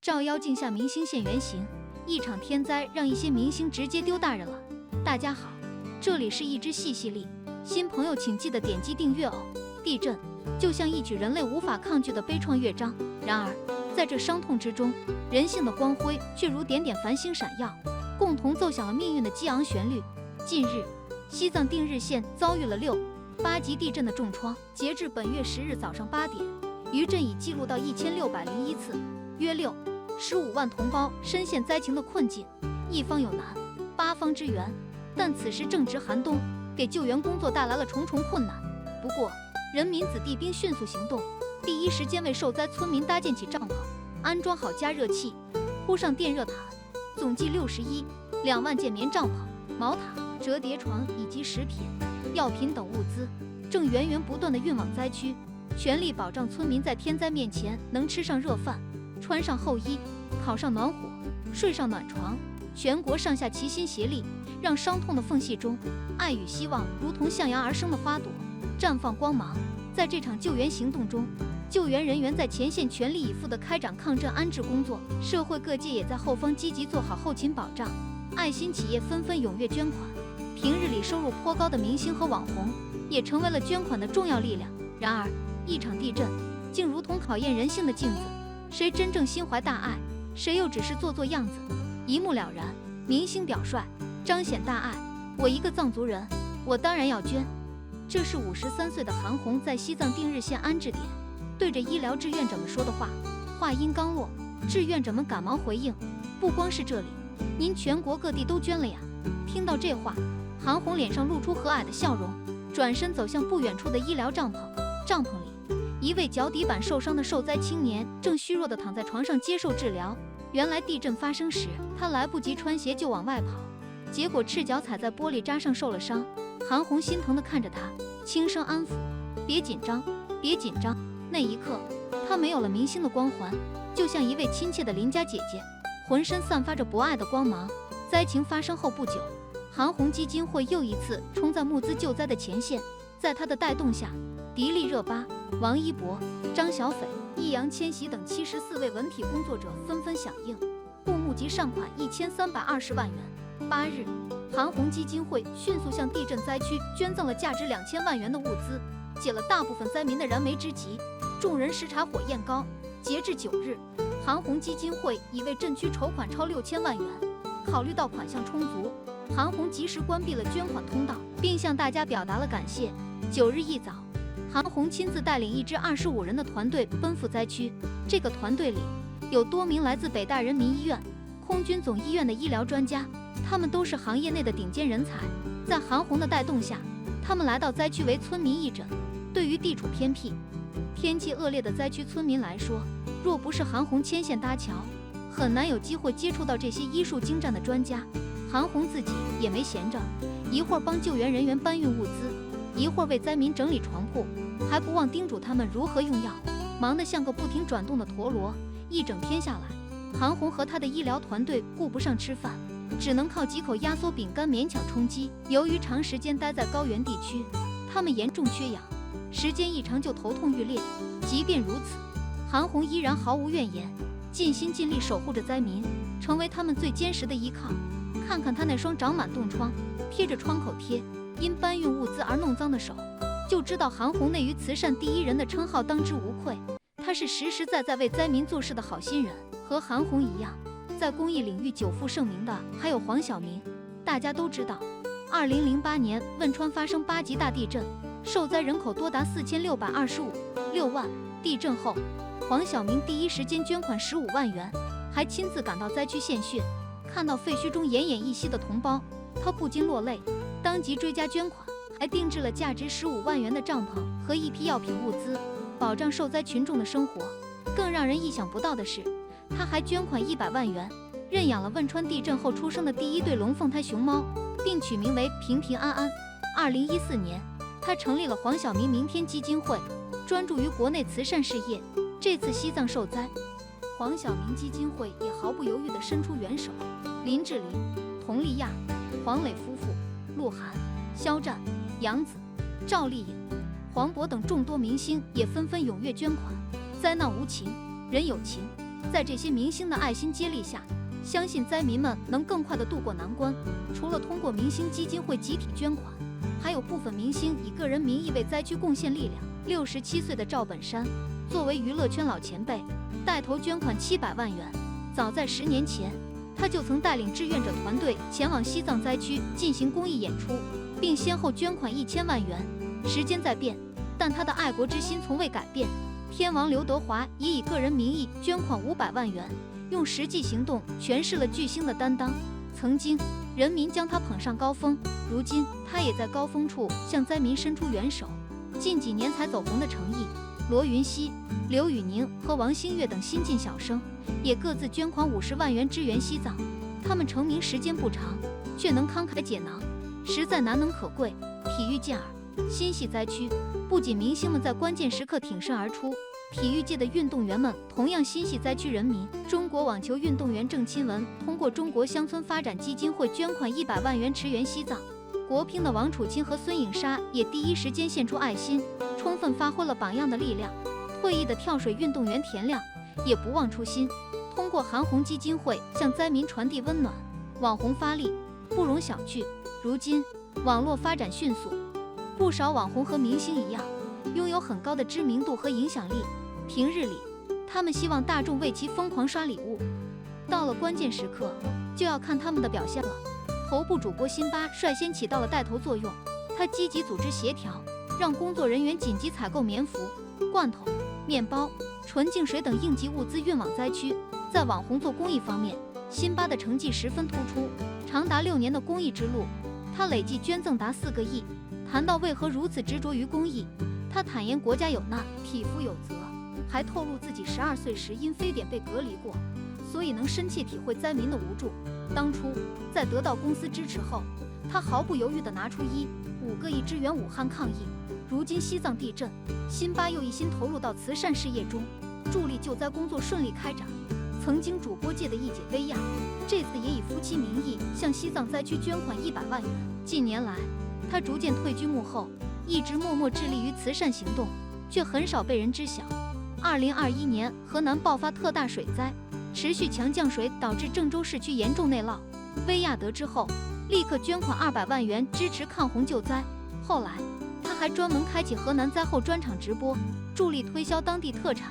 照妖镜下明星现原形，一场天灾让一些明星直接丢大人了。大家好，这里是一只细细粒，新朋友请记得点击订阅哦。地震就像一曲人类无法抗拒的悲怆乐章，然而在这伤痛之中，人性的光辉却如点点繁星闪耀，共同奏响了命运的激昂旋律。近日，西藏定日县遭遇了6、8级地震的重创，截至本月10日早上8点，余震已记录到1601次，约6、15万同胞深陷灾情的困境，一方有难，八方支援，但此时正值寒冬，给救援工作带来了重重困难。不过，人民子弟兵迅速行动，第一时间为受灾村民搭建起帐篷，安装好加热器，铺上电热毯，总计61、2万件棉帐篷、毛毯、折叠床以及食品、药品等物资，正源源不断地运往灾区，全力保障村民在天灾面前能吃上热饭，穿上厚衣，烤上暖火，睡上暖床。全国上下齐心协力，让伤痛的缝隙中，爱与希望如同向阳而生的花朵，绽放光芒。在这场救援行动中，救援人员在前线全力以赴地开展抗震安置工作，社会各界也在后方积极做好后勤保障。爱心企业纷纷踊跃捐款，平日里收入颇高的明星和网红也成为了捐款的重要力量。然而，一场地震竟如同考验人性的镜子，谁真正心怀大爱，谁又只是做做样子，一目了然。明星表率，彰显大爱，我一个藏族人，我当然要捐。这是53岁的韩红在西藏定日县安置点对着医疗志愿者们说的话。话音刚落，志愿者们赶忙回应：不光是这里，您全国各地都捐了呀。听到这话，韩红脸上露出和蔼的笑容，转身走向不远处的医疗帐篷。帐篷里，一位脚底板受伤的受灾青年正虚弱地躺在床上接受治疗。原来地震发生时，他来不及穿鞋就往外跑，结果赤脚踩在玻璃渣上受了伤。韩红心疼地看着他，轻声安抚：别紧张，别紧张。那一刻，他没有了明星的光环，就像一位亲切的邻家姐姐，浑身散发着博爱的光芒。灾情发生后不久，韩红基金会又一次冲在募资救灾的前线，在他的带动下，迪丽热巴、王一博、张小斐、易烊千玺等74位文体工作者纷纷响应，共募集善款1320万元。8日，韩红基金会迅速向地震灾区捐赠了价值2000万元的物资，解了大部分灾民的燃眉之急。众人拾柴火焰高，截至9日，韩红基金会已为震区筹款超6000万元。考虑到款项充足，韩红及时关闭了捐款通道，并向大家表达了感谢。9日一早，韩红亲自带领一支25人的团队奔赴灾区。这个团队里有多名来自北大人民医院、空军总医院的医疗专家，他们都是行业内的顶尖人才。在韩红的带动下，他们来到灾区为村民义诊。对于地处偏僻、天气恶劣的灾区村民来说，若不是韩红牵线搭桥，很难有机会接触到这些医术精湛的专家。韩红自己也没闲着，一会儿帮救援人员搬运物资，一会儿为灾民整理床铺，还不忘叮嘱他们如何用药，忙得像个不停转动的陀螺。一整天下来，韩红和他的医疗团队顾不上吃饭，只能靠几口压缩饼干勉强充饥。由于长时间待在高原地区，他们严重缺氧，时间一长就头痛欲裂。即便如此，韩红依然毫无怨言，尽心尽力守护着灾民，成为他们最坚实的依靠。看看他那双长满冻疮、贴着创口贴、因搬运物资而弄脏的手，就知道韩红内于慈善第一人的称号当之无愧。他是实实在在为灾民做事的好心人。和韩红一样，在公益领域久负盛名的还有黄晓明。大家都知道，2008年汶川发生8级大地震，受灾人口多达4625.6万。地震后，黄晓明第一时间捐款15万元，还亲自赶到灾区献血。看到废墟中奄奄一息的同胞，他不禁落泪，当即追加捐款，还定制了价值15万元的帐篷和一批药品物资，保障受灾群众的生活。更让人意想不到的是，他还捐款100万元，认养了汶川地震后出生的第一对龙凤胎熊猫，并取名为平平安安。2014年，他成立了黄晓明明天基金会，专注于国内慈善事业。这次西藏受灾，黄晓明基金会也毫不犹豫地伸出援手。林志玲、佟丽娅、黄磊夫妇、鹿晗、肖战、杨紫、赵丽颖、黄渤等众多明星也纷纷踊跃捐款。灾难无情，人有情，在这些明星的爱心接力下，相信灾民们能更快地渡过难关。除了通过明星基金会集体捐款，还有部分明星以个人名义为灾区贡献力量。67岁的赵本山作为娱乐圈老前辈，带头捐款700万元。早在10年前，他就曾带领志愿者团队前往西藏灾区进行公益演出，并先后捐款1000万元。时间在变，但他的爱国之心从未改变。天王刘德华也以个人名义捐款500万元，用实际行动诠释了巨星的担当。曾经，人民将他捧上高峰，如今他也在高峰处向灾民伸出援手。近几年才走红的程毅、罗云熙、刘宇宁和王星越等新晋小生，也各自捐款50万元支援西藏。他们成名时间不长，却能慷慨解囊，实在难能可贵。体育健儿，新系灾区不仅明星们在关键时刻挺身而出，体育界的运动员们同样心系灾区人民。中国网球运动员郑钦文通过中国乡村发展基金会捐款100万元驰援西藏。国乒的王楚钦和孙颖莎也第一时间献出爱心，充分发挥了榜样的力量。退役的跳水运动员田亮也不忘初心，通过韩红基金会向灾民传递温暖。网红发力不容小觑，如今网络发展迅速，不少网红和明星一样，拥有很高的知名度和影响力。平日里，他们希望大众为其疯狂刷礼物，到了关键时刻，就要看他们的表现了。头部主播辛巴率先起到了带头作用，他积极组织协调，让工作人员紧急采购棉服、罐头、面包、纯净水等应急物资运往灾区。在网红做公益方面，辛巴的成绩十分突出，长达6年的公益之路，他累计捐赠达4个亿。谈到为何如此执着于公益，他坦言国家有难，匹夫有责，还透露自己12岁时因非典被隔离过，所以能深切体会灾民的无助。当初在得到公司支持后，他毫不犹豫地拿出5个亿支援武汉抗疫。如今西藏地震，辛巴又一心投入到慈善事业中，助力救灾工作顺利开展。曾经主播界的一姐薇娅，这次也以夫妻名义向西藏灾区捐款100万元。近年来，她逐渐退居幕后，一直默默致力于慈善行动，却很少被人知晓。2021年，河南爆发特大水灾，持续强降水导致郑州市区严重内涝。薇娅得知后，立刻捐款200万元支持抗洪救灾。后来，她还专门开启河南灾后专场直播，助力推销当地特产，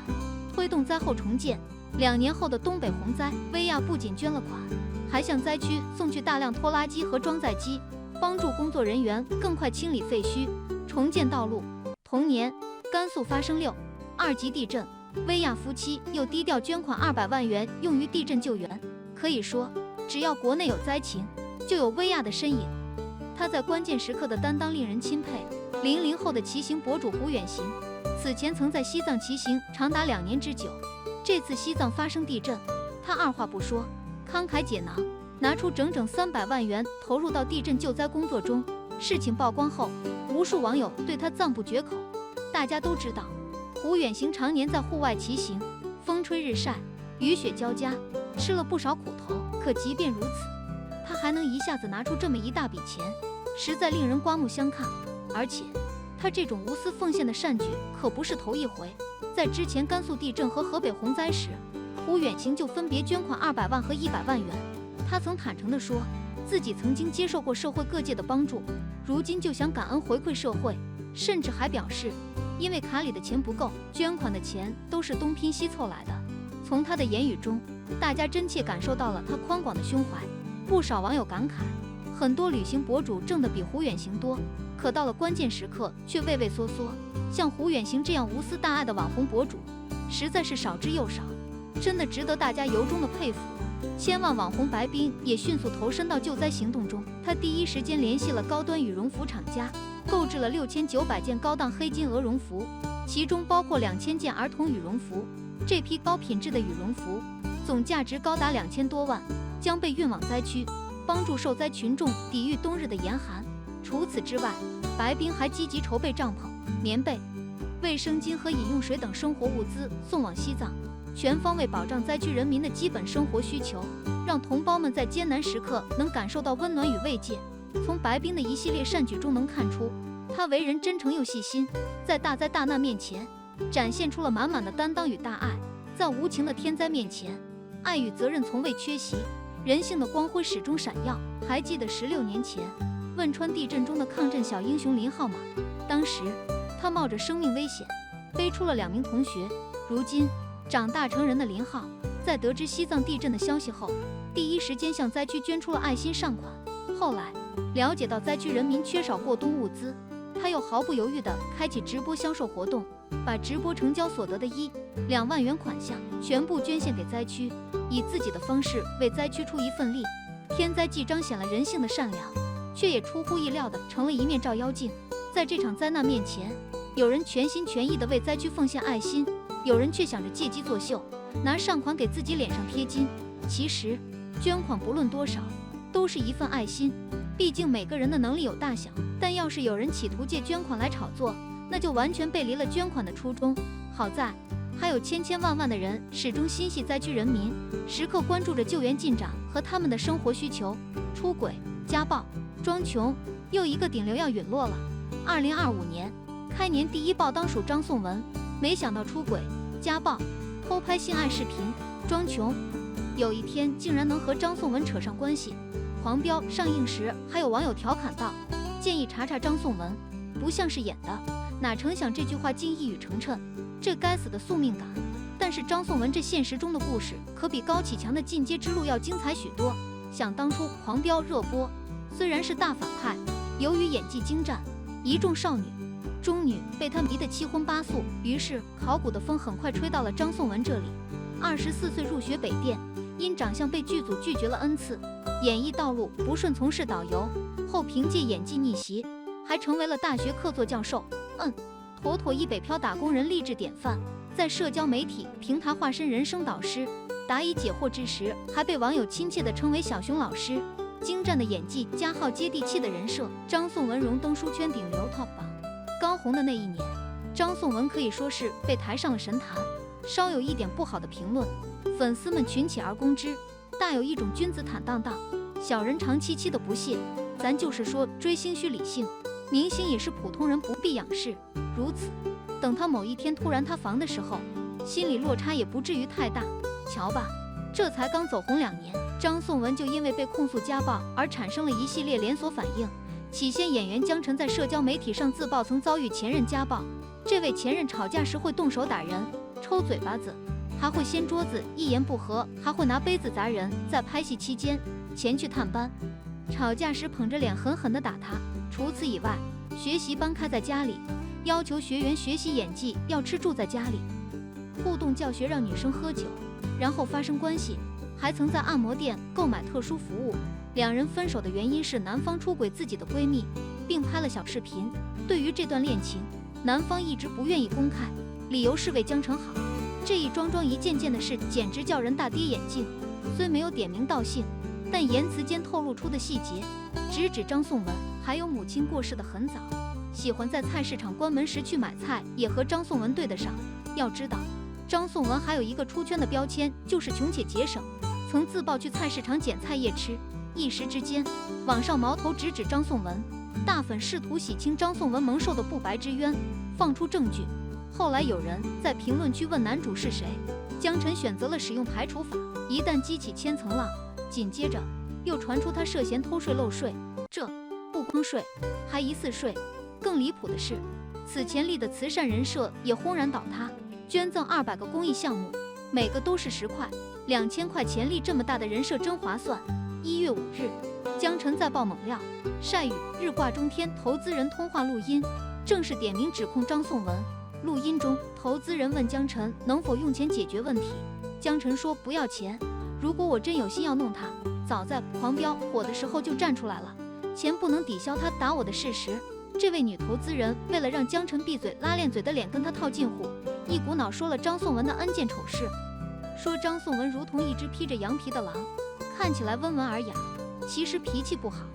推动灾后重建。2年后的东北洪灾，薇娅不仅捐了款，还向灾区送去大量拖拉机和装载机，帮助工作人员更快清理废墟、重建道路。同年，甘肃发生6、2级地震，薇娅夫妻又低调捐款200万元用于地震救援。可以说，只要国内有灾情，就有薇娅的身影。她在关键时刻的担当令人钦佩。00后的骑行博主胡远行，此前曾在西藏骑行长达2年之久。这次西藏发生地震，他二话不说，慷慨解囊，拿出整整300万元投入到地震救灾工作中。事情曝光后，无数网友对他赞不绝口。大家都知道，胡远行常年在户外骑行，风吹日晒，雨雪交加，吃了不少苦头。可即便如此，他还能一下子拿出这么一大笔钱，实在令人刮目相看。而且，他这种无私奉献的善举可不是头一回。在之前甘肃地震和河北洪灾时，胡远行就分别捐款200万和100万元。他曾坦诚地说，自己曾经接受过社会各界的帮助，如今就想感恩回馈社会，甚至还表示，因为卡里的钱不够，捐款的钱都是东拼西凑来的。从他的言语中，大家真切感受到了他宽广的胸怀。不少网友感慨，很多旅行博主挣得比胡远行多，可到了关键时刻却畏畏缩缩。像胡远行这样无私大爱的网红博主，实在是少之又少，真的值得大家由衷的佩服。千万网红白冰也迅速投身到救灾行动中，他第一时间联系了高端羽绒服厂家，购置了6900件高档黑金鹅绒服，其中包括2000件儿童羽绒服。这批高品质的羽绒服总价值高达2000多万，将被运往灾区，帮助受灾群众抵御冬日的严寒。除此之外，白冰还积极筹备帐篷、棉被、卫生巾和饮用水等生活物资送往西藏，全方位保障灾区人民的基本生活需求，让同胞们在艰难时刻能感受到温暖与慰藉。从白冰的一系列善举中能看出，他为人真诚又细心，在大灾大难面前展现出了满满的担当与大爱。在无情的天灾面前，爱与责任从未缺席，人性的光辉始终闪耀。还记得16年前汶川地震中的抗震小英雄林浩吗？当时他冒着生命危险背出了2名同学。如今长大成人的林浩，在得知西藏地震的消息后，第一时间向灾区捐出了爱心善款。后来了解到灾区人民缺少过冬物资，他又毫不犹豫地开启直播销售活动，把直播成交所得的1、2万元款项全部捐献给灾区，以自己的方式为灾区出一份力。天灾既彰显了人性的善良，却也出乎意料地成了一面照妖镜。在这场灾难面前，有人全心全意地为灾区奉献爱心，有人却想着借机作秀，拿善款给自己脸上贴金。其实捐款不论多少，都是一份爱心，毕竟每个人的能力有大小，但要是有人企图借捐款来炒作，那就完全背离了捐款的初衷。好在还有千千万万的人始终心系灾区人民，时刻关注着救援进展和他们的生活需求。出轨、家暴、装穷，又一个顶流要陨落了。2025年开年第1爆当属张颂文，没想到出轨、家暴、偷拍性爱视频、装穷，有一天竟然能和张颂文扯上关系。狂飙上映时，还有网友调侃道：“建议查查张颂文，不像是演的。”哪成想这句话竟一语成谶，这该死的宿命感！但是张颂文这现实中的故事可比高启强的进阶之路要精彩许多。想当初狂飙热播，虽然是大反派，由于演技精湛，一众少女、中女被他迷得7荤8素，于是考古的风很快吹到了张颂文这里。24岁入学北电，因长相被剧组拒绝了 N 次，演艺道路不顺，从事导游后凭借演技逆袭，还成为了大学客座教授。妥妥一北漂打工人励志典范，在社交媒体平台化身人生导师，答疑解惑之时，还被网友亲切地称为小熊老师。精湛的演技加号接地气的人设，张颂文荣登书圈顶流 TOP 榜。刚红的那一年，张颂文可以说是被抬上了神坛，稍有一点不好的评论，粉丝们群起而攻之，大有一种君子坦荡荡，小人长戚戚的不屑。咱就是说，追星需理性，明星也是普通人，不必仰视。如此，等他某一天突然塌房的时候，心理落差也不至于太大。瞧吧，这才刚走红2年，张颂文就因为被控诉家暴而产生了一系列连锁反应。起先，演员姜晨在社交媒体上自曝曾遭遇前任家暴，这位前任吵架时会动手打人、抽嘴巴子，还会掀桌子，一言不合还会拿杯子砸人。在拍戏期间前去探班，吵架时捧着脸狠狠地打他。除此以外，学习班开在家里，要求学员学习演技，要吃住在家里，互动教学让女生喝酒，然后发生关系，还曾在按摩店购买特殊服务。2人分手的原因是男方出轨自己的闺蜜，并拍了小视频。对于这段恋情，男方一直不愿意公开，理由是为姜晨好。这一桩桩一件件的事，简直叫人大跌眼镜。虽没有点名道姓，但言辞间透露出的细节，直指张颂文还有母亲过世的很早，喜欢在菜市场关门时去买菜，也和张颂文对得上。要知道，张颂文还有一个出圈的标签，就是穷且节省，曾自曝去菜市场捡菜叶吃。一时之间，网上矛头直指张颂文，大粉试图洗清张颂文蒙受的不白之冤，放出证据。后来有人在评论区问男主是谁，姜晨选择了使用排除法，一旦激起千层浪。紧接着又传出他涉嫌偷税漏税，这不光税，还疑似税。更离谱的是，此前立的慈善人设也轰然倒塌，捐赠200个公益项目，每个都是10块、2000块钱，立这么大的人设真划算。1月5日，姜晨再爆猛料，晒与日挂中天投资人通话录音，正式点名指控张颂文。录音中，投资人问姜晨能否用钱解决问题，姜晨说不要钱，如果我真有心要弄他，早在狂飙火的时候就站出来了，钱不能抵消他打我的事实。这位女投资人为了让姜晨闭嘴，拉练嘴的脸跟他套近乎，一股脑说了张颂文的恩件丑事，说张颂文如同一只披着羊皮的狼，看起来温文尔雅，其实脾气不好。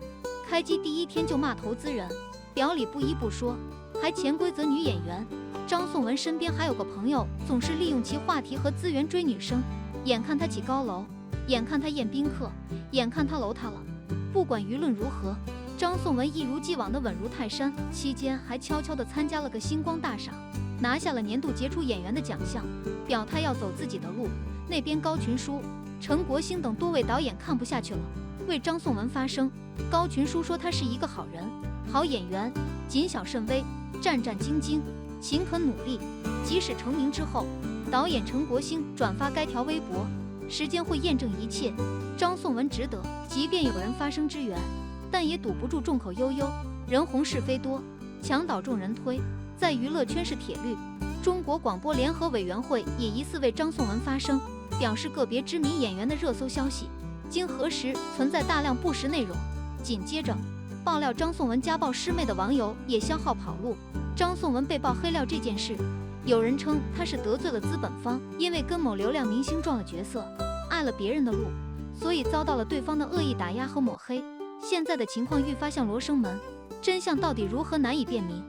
开机第1天就骂投资人，表里不一不说，还潜规则女演员。张颂文身边还有个朋友，总是利用其话题和资源追女生，眼看他起高楼，眼看他宴宾客，眼看他楼塌了。不管舆论如何，张颂文一如既往的稳如泰山，期间还悄悄地参加了个星光大赏，拿下了年度杰出演员的奖项，表态要走自己的路。那边高群书、陈国兴等多位导演看不下去了，为张颂文发声。高群书说他是一个好人、好演员，谨小慎微，战战兢兢，勤恳努力。即使成名之后，导演陈国兴转发该条微博，时间会验证一切。张颂文值得，即便有人发声支援，但也堵不住众口悠悠，人红是非多，墙倒众人推，在娱乐圈是铁律。中国广播联合委员会也疑似为张颂文发声，表示个别知名演员的热搜消息经核实存在大量不实内容。紧接着，爆料张颂文家暴师妹的网友也消耗跑路。张颂文被爆黑料这件事，有人称他是得罪了资本方，因为跟某流量明星撞了角色，爱了别人的路，所以遭到了对方的恶意打压和抹黑。现在的情况愈发像罗生门，真相到底如何难以辨明。